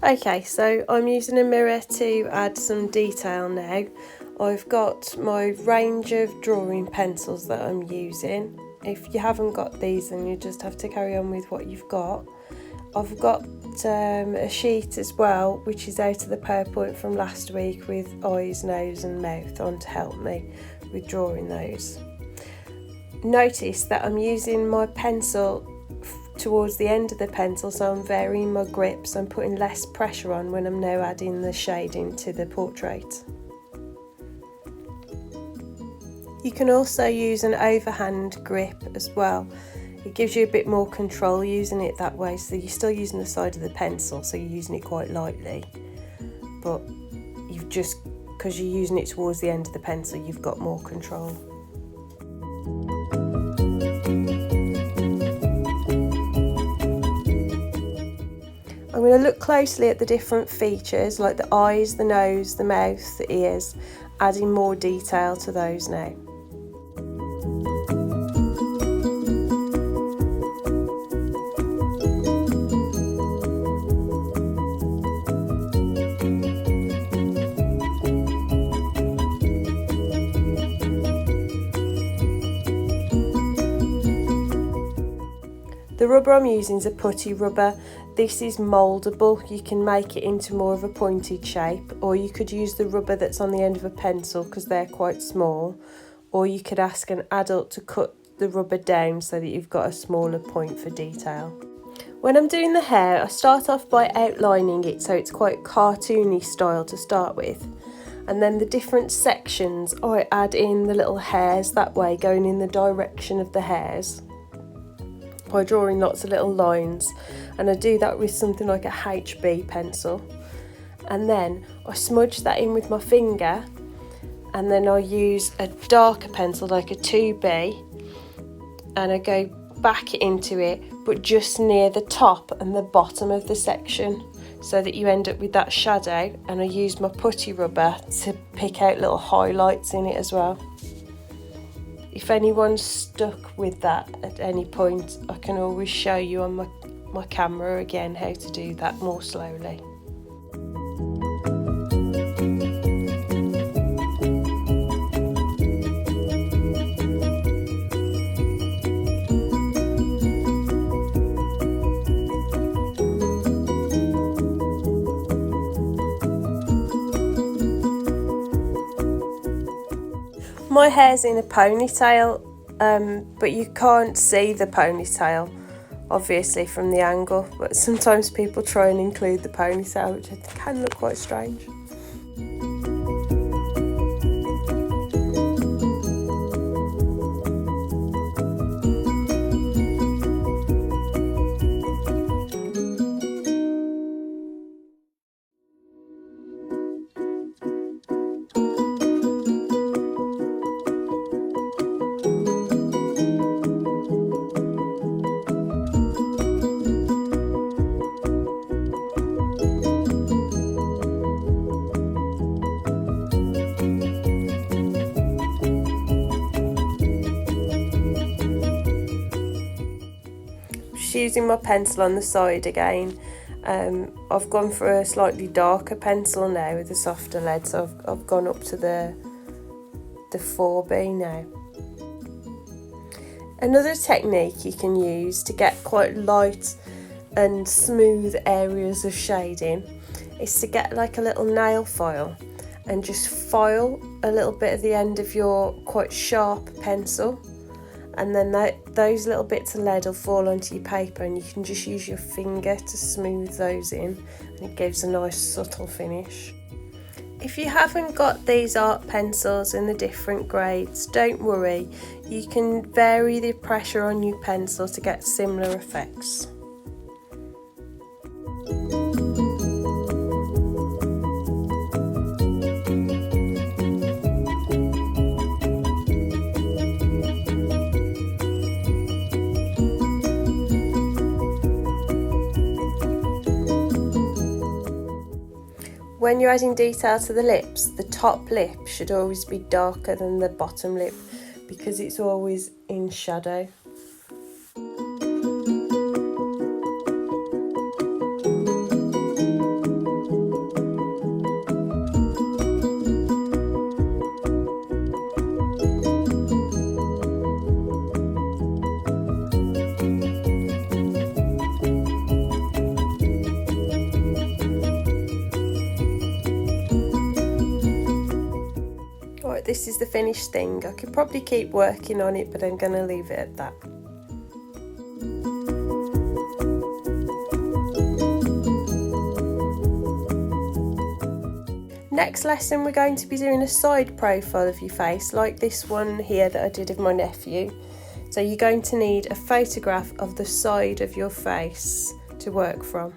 Okay, so I'm using a mirror to add some detail now. I've got my range of drawing pencils that I'm using. If you haven't got these, then you just have to carry on with what you've got. I've got a sheet as well, which is out of the PowerPoint from last week with eyes, nose and mouth on to help me with drawing those. Notice that I'm using my pencil towards the end of the pencil, so I'm varying my grips. I'm putting less pressure on when I'm now adding the shading to the portrait. You can also use an overhand grip as well. It gives you a bit more control using it that way, so you're still using the side of the pencil, so you're using it quite lightly, but you've just, because you're using it towards the end of the pencil, you've got more control. I'm going to look closely at the different features like the eyes, the nose, the mouth, the ears, adding more detail to those now. The rubber I'm using is a putty rubber. This is mouldable. You can make it into more of a pointed shape, or you could use the rubber that's on the end of a pencil because they're quite small, or you could ask an adult to cut the rubber down so that you've got a smaller point for detail. When I'm doing the hair, I start off by outlining it so it's quite cartoony style to start with, and then the different sections I add in the little hairs that way, going in the direction of the hairs by drawing lots of little lines, and I do that with something like a HB pencil, and then I smudge that in with my finger, and then I use a darker pencil like a 2B and I go back into it, but just near the top and the bottom of the section, so that you end up with that shadow, and I use my putty rubber to pick out little highlights in it as well. If anyone's stuck with that at any point, I can always show you on my camera again how to do that more slowly. My hair's in a ponytail, but you can't see the ponytail obviously from the angle, but sometimes people try and include the ponytail, which can look quite strange. Using my pencil on the side again. I've gone for a slightly darker pencil now with a softer lead, so I've gone up to the 4B now. Another technique you can use to get quite light and smooth areas of shading is to get like a little nail file and just file a little bit at the end of your quite sharp pencil, and then those little bits of lead will fall onto your paper, and you can just use your finger to smooth those in, and it gives a nice subtle finish. If you haven't got these art pencils in the different grades, don't worry, you can vary the pressure on your pencil to get similar effects. When you're adding detail to the lips, the top lip should always be darker than the bottom lip because it's always in shadow. but this is the finished thing. I could probably keep working on it, but I'm going to leave it at that. Next lesson, we're going to be doing a side profile of your face, like this one here that I did of my nephew. So you're going to need a photograph of the side of your face to work from.